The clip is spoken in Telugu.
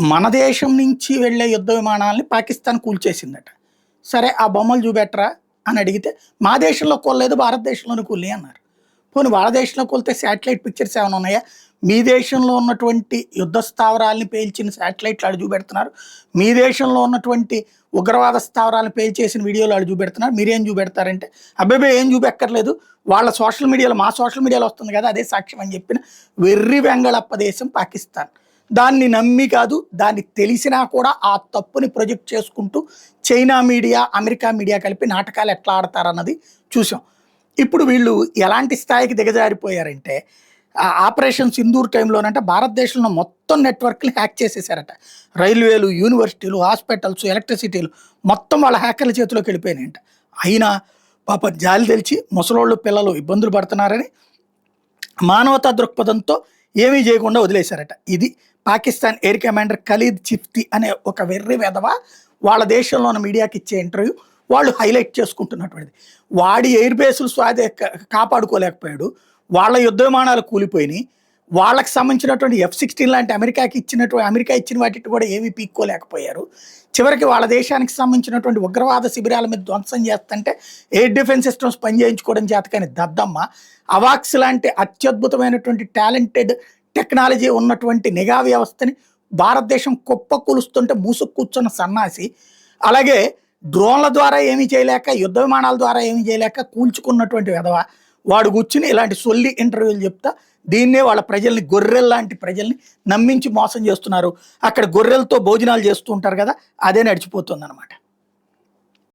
మన దేశం నుంచి వెళ్ళే యుద్ధ విమానాలని పాకిస్తాన్ కూల్చేసిందట. సరే ఆ బొమ్మలు చూపెట్టరా అని అడిగితే, మా దేశంలో కూలలేదు భారతదేశంలోనే కూలినాయి అన్నారు. పోనీ వాళ్ళ దేశంలో కూలితే శాటిలైట్ పిక్చర్స్ ఏమైనా ఉన్నాయా? మీ దేశంలో ఉన్నటువంటి యుద్ధ స్థావరాలని పేల్చిన శాటిలైట్లు ఆడు చూపెడుతున్నారు. మీ దేశంలో ఉన్నటువంటి ఉగ్రవాద స్థావరాలను పేల్చేసిన వీడియోలు ఆడు చూపెడుతున్నారు. మీరేం చూపెడతారంటే, అబ్బాయి ఏం చూపెక్కర్లేదు, వాళ్ళ సోషల్ మీడియాలో మా సోషల్ మీడియాలో వస్తుంది కదా అదే సాక్ష్యం అని చెప్పిన వెర్రి వెంగళప్ప దేశం పాకిస్తాన్. దాన్ని నమ్మి కాదు, దాన్ని తెలిసినా కూడా ఆ తప్పుని ప్రొజెక్ట్ చేసుకుంటూ చైనా మీడియా, అమెరికా మీడియా కలిపి నాటకాలు ఎట్లా ఆడతారన్నది చూసాం. ఇప్పుడు వీళ్ళు ఎలాంటి స్థాయికి దిగజారిపోయారంటే, ఆపరేషన్ సింధూర్ టైంలోనంటే భారతదేశంలో మొత్తం నెట్వర్క్ని హ్యాక్ చేసేసారట. రైల్వేలు, యూనివర్సిటీలు, హాస్పిటల్స్, ఎలక్ట్రిసిటీలు మొత్తం వాళ్ళ హ్యాకర్ల చేతిలోకి వెళ్ళిపోయినాయంట. అయినా పాప జాలి తెలిసి ముసలోళ్ళు పిల్లలు ఇబ్బందులు పడుతున్నారని మానవతా దృక్పథంతో ఏమీ చేయకుండా వదిలేశారట. ఇది పాకిస్తాన్ ఎయిర్ కమాండర్ ఖలీద్ చిఫ్తీ అనే ఒక వెర్రి వెధవ వాళ్ళ దేశంలో ఉన్న మీడియాకి ఇచ్చే ఇంటర్వ్యూ వాళ్ళు హైలైట్ చేసుకుంటున్నటువంటిది. వాడి ఎయిర్ బేసులు కాపాడుకోలేకపోయాడు, వాళ్ళ యుద్ధ విమానాలు కూలిపోయినాయి, వాళ్ళకి సంబంధించినటువంటి F-16 లాంటి అమెరికా ఇచ్చిన వాటిని కూడా ఏమీ పీక్కోలేకపోయారు. చివరికి వాళ్ళ దేశానికి సంబంధించినటువంటి ఉగ్రవాద శిబిరాల మీద ధ్వంసం చేస్తుంటే ఎయిర్ డిఫెన్స్ సిస్టమ్స్ పనిచేయించుకోవడం చేత కానీ దద్దమ్మ అవాక్స్ లాంటి అత్యద్భుతమైనటువంటి టాలెంటెడ్ టెక్నాలజీ ఉన్నటువంటి నిఘా వ్యవస్థని భారతదేశం కుప్ప కూలుస్తుంటే మూసుకు కూర్చున్న సన్నాసి, అలాగే డ్రోన్ల ద్వారా ఏమీ చేయలేక, యుద్ధ విమానాల ద్వారా ఏమీ చేయలేక కూల్చుకున్నటువంటి విధవ వాడు కూర్చుని ఇలాంటి సొల్లి ఇంటర్వ్యూలు చెప్తా దీన్నే వాళ్ళ ప్రజల్ని, గొర్రెల్లాంటి ప్రజల్ని నమ్మించి మోసం చేస్తున్నారు. అక్కడ గొర్రెలతో భోజనాలు చేస్తూ ఉంటారు కదా, అదే నడిచిపోతుంది అనమాట.